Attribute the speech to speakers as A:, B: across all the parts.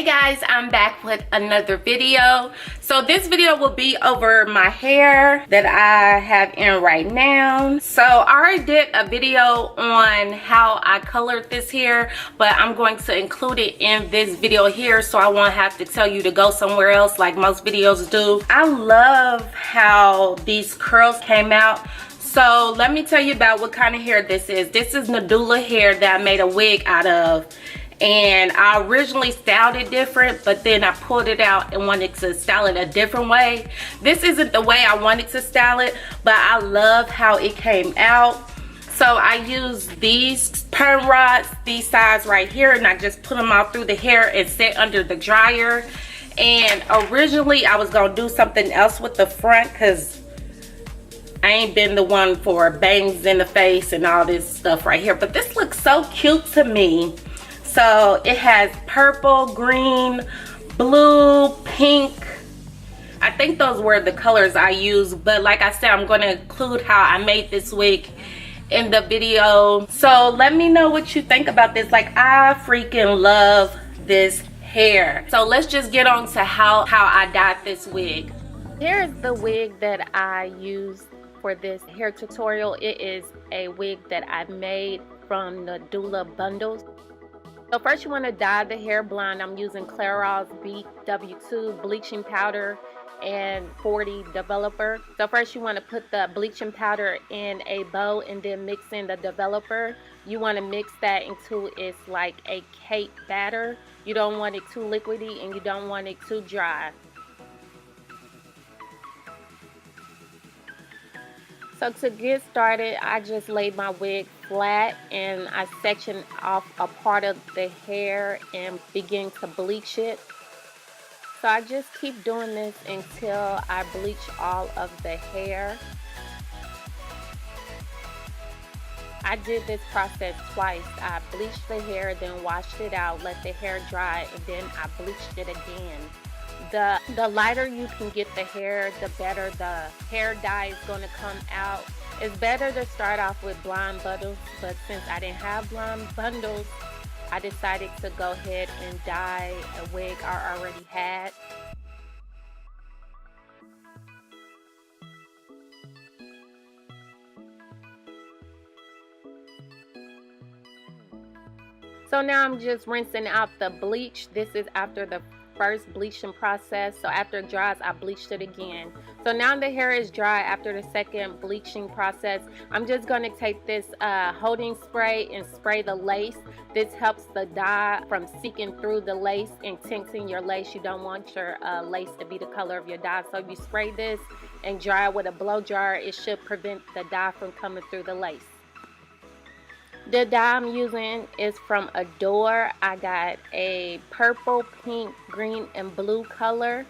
A: Hey guys, I'm back with another video. So this video will be over my hair that I have in right now. So I already did a video on how I colored this hair, but I'm going to include it in this video here so I won't have to tell you to go somewhere else like most videos do. I love how these curls came out. So let me tell you about what kind of hair this is. This is Nadula hair that I made a wig out of. And I originally styled it different, but then I pulled it out and wanted to style it a different way. This isn't the way I wanted to style it, but I love how it came out. So I used these perm rods, these sides right here, and I just put them out through the hair and set under the dryer. And originally I was gonna do something else with the front because I ain't been the one for bangs in the face and all this stuff right here. But this looks so cute to me. So it has purple, green, blue, pink. I think those were the colors I used, but like I said, I'm going to include how I made this wig in the video. So let me know what you think about this. Like, I freaking love this hair. So let's just get on to how I dyed this wig. Here's the wig that I used for this hair tutorial. It is a wig that I made from the Nadula bundles. So first you want to dye the hair blonde. I'm using Clairol's BW2 bleaching powder and 40 developer. So first you want to put the bleaching powder in a bowl and then mix in the developer. You want to mix that until it's like a cake batter. You don't want it too liquidy and you don't want it too dry. So to get started, I just laid my wig flat and I sectioned off a part of the hair and begin to bleach it. So I just keep doing this until I bleach all of the hair. I did this process twice. I bleached the hair, then washed it out, let the hair dry, and then I bleached it again. The lighter you can get the hair, the better the hair dye is going to come out. It's better to start off with blonde bundles, but since I didn't have blonde bundles, I decided to go ahead and dye a wig I already had. So now I'm just rinsing out the bleach. This is after the first bleaching process. So after it dries, I bleached it again. So now the hair is dry after the second bleaching process. I'm just going to take this holding spray and spray the lace. This helps the dye from seeking through the lace and tinting your lace. You don't want your lace to be the color of your dye. So if you spray this and dry it with a blow dryer, it should prevent the dye from coming through the lace. The dye I'm using is from Adore. I got a purple, pink, green, and blue color.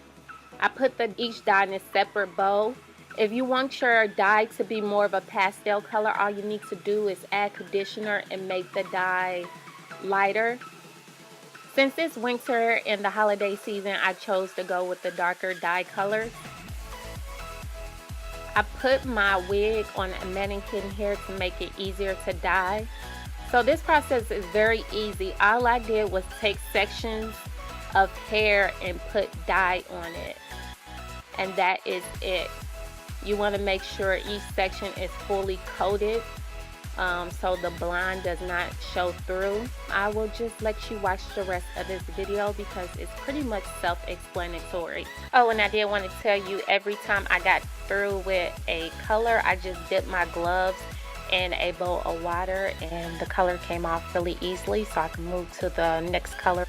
A: I put each dye in a separate bowl. If you want your dye to be more of a pastel color, all you need to do is add conditioner and make the dye lighter. Since it's winter and the holiday season, I chose to go with the darker dye colors. I put my wig on a mannequin hair to make it easier to dye. So this process is very easy. All I did was take sections of hair and put dye on it. And that is it. You want to make sure each section is fully coated so the blonde does not show through. I will just let you watch the rest of this video because it's pretty much self-explanatory. Oh, and I did want to tell you, every time I got through with a color, I just dipped my gloves in a bowl of water and the color came off really easily, so I can move to the next color.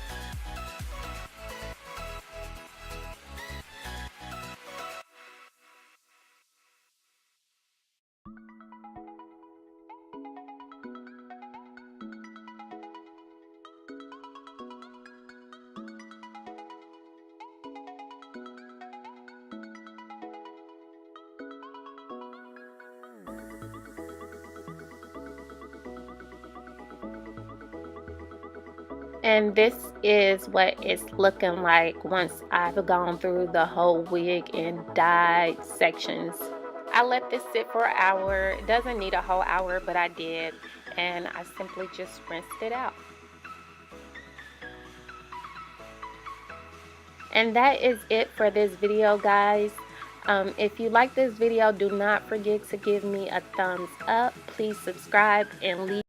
A: And this is what it's looking like once I've gone through the whole wig and dyed sections. I let this sit for an hour. It doesn't need a whole hour, but I did. And I simply just rinsed it out. And that is it for this video, guys. If you like this video, do not forget to give me a thumbs up. Please subscribe and leave